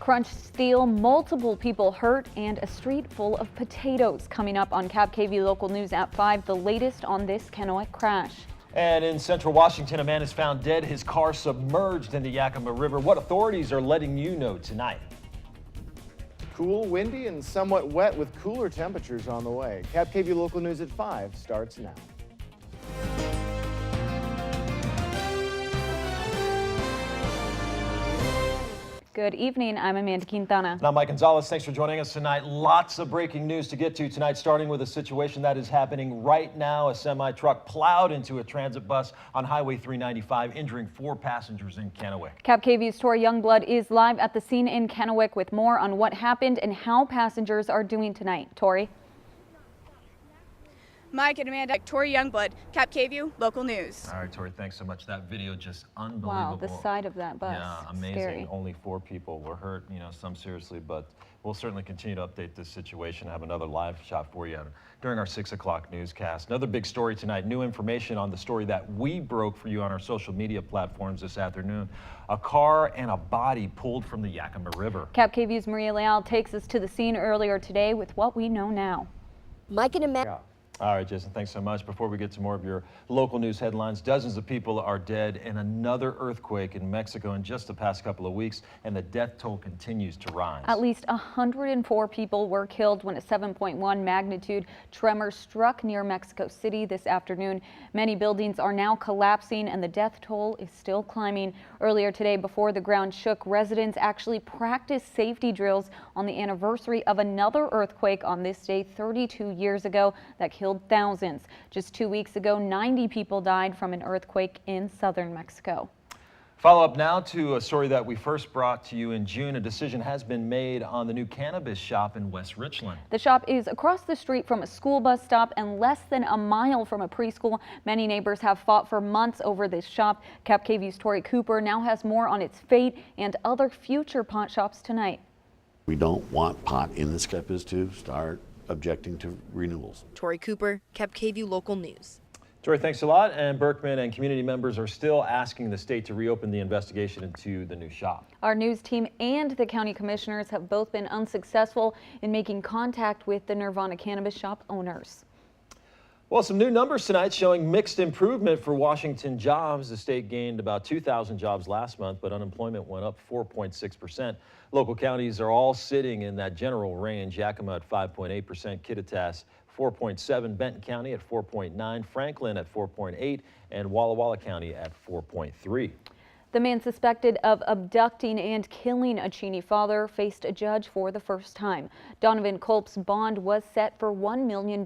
Crunched steel, multiple people hurt, and a street full of potatoes. Coming up on KAPP KVEW Local News at 5, the latest on this Kennewick crash. And in central Washington, a man is found dead, his car submerged in the Yakima River. What authorities are letting you know tonight? Cool, windy, and somewhat wet with cooler temperatures on the way. KAPP KVEW Local News at 5 starts now. Good evening, I'm Amanda Quintana. And I'm Mike Gonzalez. Thanks for joining us tonight. Lots of breaking news to get to tonight, starting with a situation that is happening right now. A semi-truck plowed into a transit bus on Highway 395, injuring 4 passengers in Kennewick. KAPP KVEW's Tori Youngblood is live at the scene in Kennewick with more on what happened and how passengers are doing tonight. Tori? Mike and Amanda, Tori Youngblood, KAPP KVEW Local News. All right, Tori, thanks so much. That video just unbelievable. Wow, the side of that bus. Yeah, amazing. Scary. Only 4 people were hurt, some seriously, but we'll certainly continue to update this situation. Have another live shot for you during our 6 o'clock newscast. Another big story tonight. New information on the story that we broke for you on our social media platforms this afternoon. A car and a body pulled from the Yakima River. KAPP KVEW's Maria Leal takes us to the scene earlier today with what we know now. Mike and Amanda. All right, Jason, thanks so much. Before we get to more of your local news headlines, dozens of people are dead in another earthquake in Mexico in just the past couple of weeks, and the death toll continues to rise. At least 104 people were killed when a 7.1 magnitude tremor struck near Mexico City this afternoon. Many buildings are now collapsing, and the death toll is still climbing. Earlier today, before the ground shook, residents actually practiced safety drills on the anniversary of another earthquake on this day 32 years ago that killed thousands. Just 2 weeks ago, 90 people died from an earthquake in southern Mexico. Follow up now to a story that we first brought to you in June. A decision has been made on the new cannabis shop in West Richland. The shop is across the street from a school bus stop and less than a mile from a preschool. Many neighbors have fought for months over this shop. KAPP KVEW's Tori Cooper now has more on its fate and other future pot shops tonight. We don't want pot in the skip is to start objecting to renewals. Tori Cooper, KAPP KVEW Local News. Tori, thanks a lot. And Berkman and community members are still asking the state to reopen the investigation into the new shop. Our news team and the county commissioners have both been unsuccessful in making contact with the Nirvana cannabis shop owners. Well, some new numbers tonight showing mixed improvement for Washington jobs. The state gained about 2,000 jobs last month, but unemployment went up 4.6%. Local counties are all sitting in that general range. Yakima at 5.8%, Kittitas 4.7%, Benton County at 4.9%, Franklin at 4.8%, and Walla Walla County at 4.3%. The man suspected of abducting and killing a Cheney father faced a judge for the first time. Donovan Culp's bond was set for $1 million.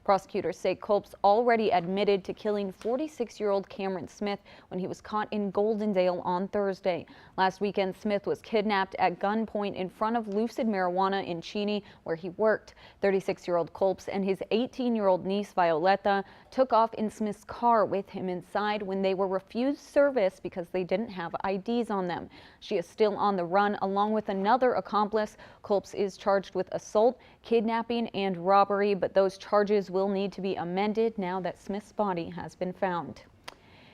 Prosecutors say Culp's already admitted to killing 46-year-old Cameron Smith when he was caught in Goldendale on Thursday. Last weekend, Smith was kidnapped at gunpoint in front of Lucid Marijuana in Cheney, where he worked. 36-year-old Culp's and his 18-year-old niece Violetta took off in Smith's car with him inside when they were refused service because they didn't have IDs on them. She is still on the run along with another accomplice. Culp's is charged with assault, kidnapping, and robbery, but those charges will need to be amended now that Smith's body has been found.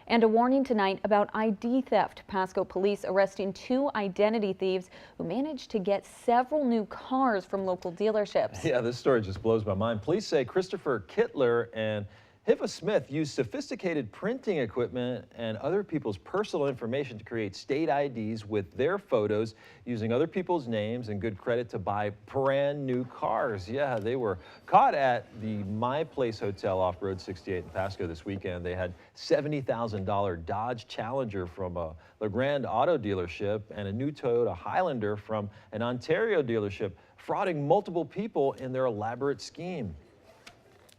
And a warning tonight about ID theft. Pasco police arresting 2 identity thieves who managed to get several new cars from local dealerships. Yeah, this story just blows my mind. Police say Christopher Kittler and Hiffa Smith used sophisticated printing equipment and other people's personal information to create state IDs with their photos, using other people's names and good credit to buy brand new cars. Yeah, they were caught at the My Place Hotel off Road 68 in Pasco this weekend. They had $70,000 Dodge Challenger from a LeGrand auto dealership and a new Toyota Highlander from an Ontario dealership, frauding multiple people in their elaborate scheme.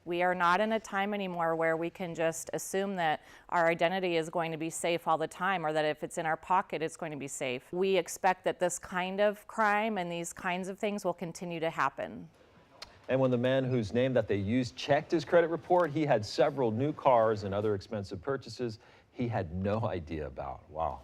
We are not in a time anymore where we can just assume that our identity is going to be safe all the time, or that if it's in our pocket, it's going to be safe. We expect that this kind of crime and these kinds of things will continue to happen. And when the man whose name that they used checked his credit report, he had several new cars and other expensive purchases he had no idea about. Wow.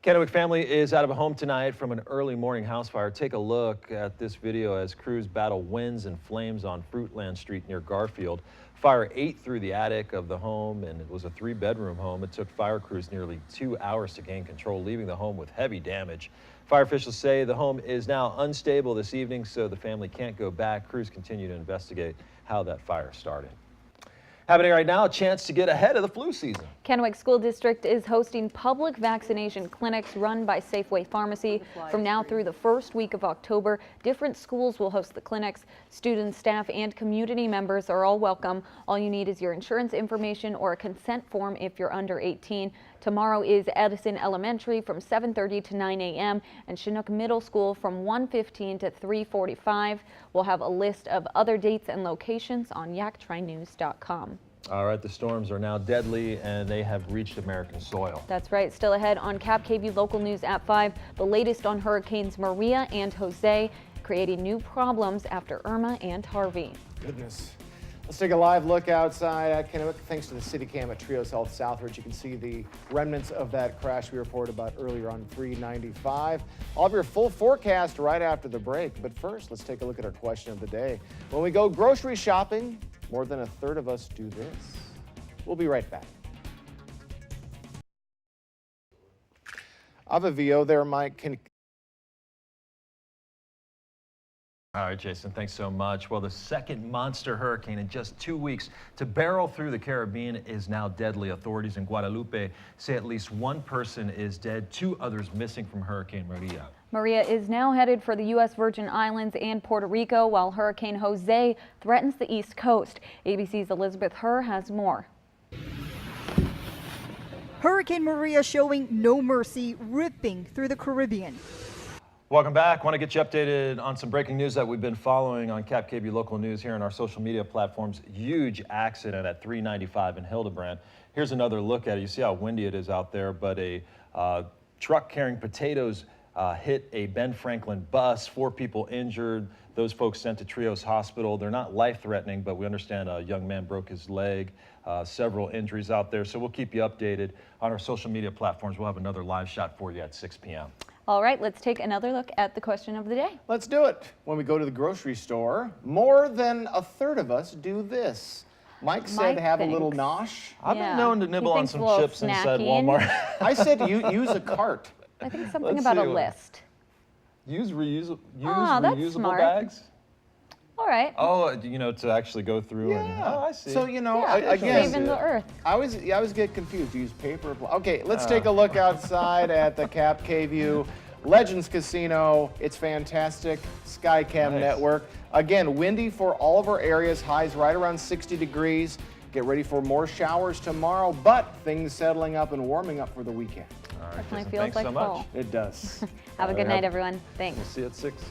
Kennewick family is out of a home tonight from an early morning house fire. Take a look at this video as crews battle winds and flames on Fruitland Street near Garfield. Fire ate through the attic of the home, and it was a 3-bedroom home. It took fire crews nearly 2 hours to gain control, leaving the home with heavy damage. Fire officials say the home is now unstable this evening, so the family can't go back. Crews continue to investigate how that fire started. Happening right now, a chance to get ahead of the flu season. Kennewick School District is hosting public vaccination clinics run by Safeway Pharmacy. From now through the first week of October, different schools will host the clinics. Students, staff, and community members are all welcome. All you need is your insurance information or a consent form if you're under 18. Tomorrow is Edison Elementary from 7:30 to 9 a.m. and Chinook Middle School from 1:15 to 3:45. We'll have a list of other dates and locations on yaktrinews.com. All right, the storms are now deadly and they have reached American soil. That's right. Still ahead on KAPP Local News at 5. The latest on Hurricanes Maria and Jose creating new problems after Irma and Harvey. Goodness. Let's take a live look outside at Kennewick. Thanks to the city cam at Trios Health Southridge, you can see the remnants of that crash we reported about earlier on 395. All of your full forecast right after the break. But first, let's take a look at our question of the day. When we go grocery shopping, more than a third of us do this. We'll be right back. I have a VO there, Mike. All right, Jason, thanks so much. Well, the second monster hurricane in just 2 weeks to barrel through the Caribbean is now deadly. Authorities in Guadalupe say at least one person is dead, 2 others missing from Hurricane Maria. Maria is now headed for the U.S. Virgin Islands and Puerto Rico, while Hurricane Jose threatens the East Coast. ABC's Elizabeth Herr has more. Hurricane Maria showing no mercy, ripping through the Caribbean. Welcome back. Want to get you updated on some breaking news that we've been following on KAPP Local News here on our social media platforms. Huge accident at 395 in Hildebrand. Here's another look at it. You see how windy it is out there, but a truck carrying potatoes hit a Ben Franklin bus. 4 people injured. Those folks sent to Trios Hospital. They're not life-threatening, but we understand a young man broke his leg. Several injuries out there. So we'll keep you updated on our social media platforms. We'll have another live shot for you at 6 p.m. All right, let's take another look at the question of the day. Let's do it. When we go to the grocery store, more than a third of us do this. Mike said have a little nosh. I've been known to nibble on some a little chips inside snacking. Walmart. I said use a cart. I think something Let's about a see. list. Use reusable that's smart. bags. All right. Oh, you know, to actually go through and, oh, I see. So, you know, Yeah, again, saving the earth. I always get confused. Use paper. Okay, let's take a look outside at the KAPP KVEW Legends Casino. It's fantastic. Skycam Nice. network. Again, windy for all of our areas. Highs right around 60 degrees. Get ready for more showers tomorrow, but things settling up and warming up for the weekend. All right, Definitely Jason, feels thanks like so fall. much. It does. Have a good night, everyone. Thanks. We'll see you at 6.